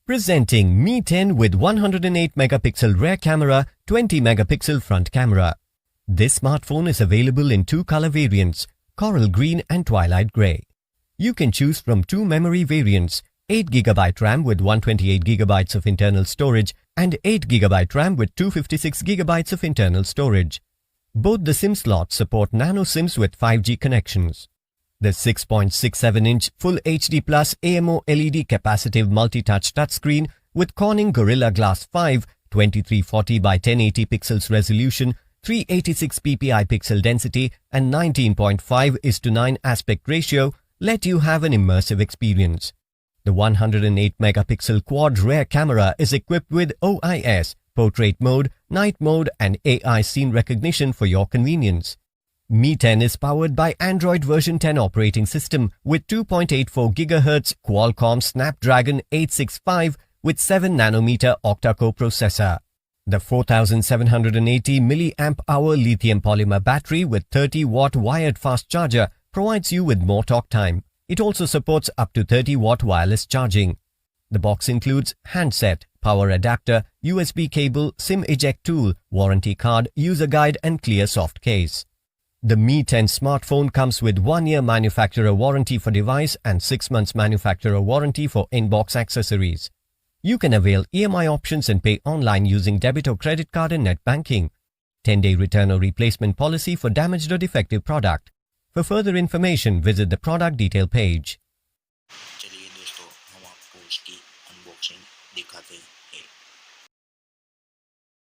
Presenting Mi 10 with 108 megapixel rear camera, 20 megapixel front camera. This smartphone is available in two color variants, coral green and twilight grey. You can choose from two memory variants, 8GB RAM with 128GB of internal storage and 8GB RAM with 256GB of internal storage. Both the SIM slots support nano SIMs with 5G connections. The 6.67-inch Full HD Plus AMO LED capacitive multi-touch touchscreen with Corning Gorilla Glass 5 2340 by 1080 pixels resolution, 386 ppi pixel density and 19.5:9 aspect ratio let you have an immersive experience. The 108 megapixel quad rear camera is equipped with OIS, portrait mode, night mode and AI scene recognition for your convenience. Mi 10 is powered by Android version 10 operating system with 2.84 GHz Qualcomm Snapdragon 865 with 7nm octa-core processor. The 4780 mAh lithium polymer battery with 30-watt wired fast charger provides you with more talk time. It also supports up to 30-watt wireless charging. The box includes handset, power adapter, USB cable, SIM eject tool, warranty card, user guide and clear soft case. The Mi 10 smartphone comes with 1-year manufacturer warranty for device and 6 months manufacturer warranty for in-box accessories. You can avail EMI options and pay online using debit or credit card and net banking. 10-day return or replacement policy for damaged or defective product. For further information, visit the product detail page. चलिए दोस्तों, हम आपको उसकी unboxing दिखाते हैं।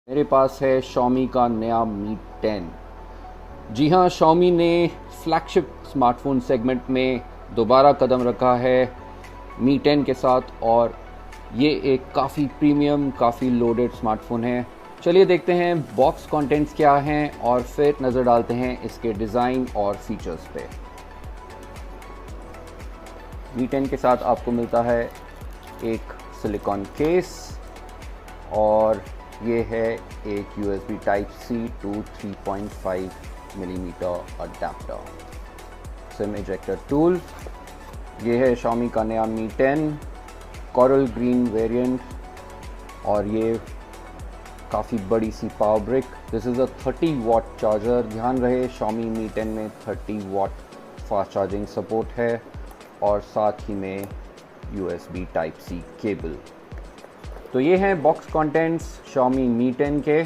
मेरे पास है Xiaomi का नया Mi 10। जी हाँ, Xiaomi ने फ्लैगशिप स्मार्टफोन सेगमेंट में दोबारा कदम रखा है Mi 10 के साथ और ये एक काफ़ी प्रीमियम, काफ़ी लोडेड स्मार्टफोन है। चलिए देखते हैं बॉक्स कंटेंट्स क्या हैं और फिर नज़र डालते हैं इसके डिज़ाइन और फीचर्स पे। Mi 10 के साथ आपको मिलता है एक सिलिकॉन केस और ये है एक USB Type-C to 3.5 millimetre adapter. SIM ejector tool, ये है Xiaomi का नया Mi 10 कोरल ग्रीन वेरिएंट और ये काफ़ी बड़ी सी power brick. This is a 30 watt charger. ध्यान रहे Xiaomi Mi 10 में 30 वाट फास्ट चार्जिंग सपोर्ट है और साथ ही में USB Type-C केबल। तो ये हैं बॉक्स कंटेंट्स Xiaomi Mi 10 के।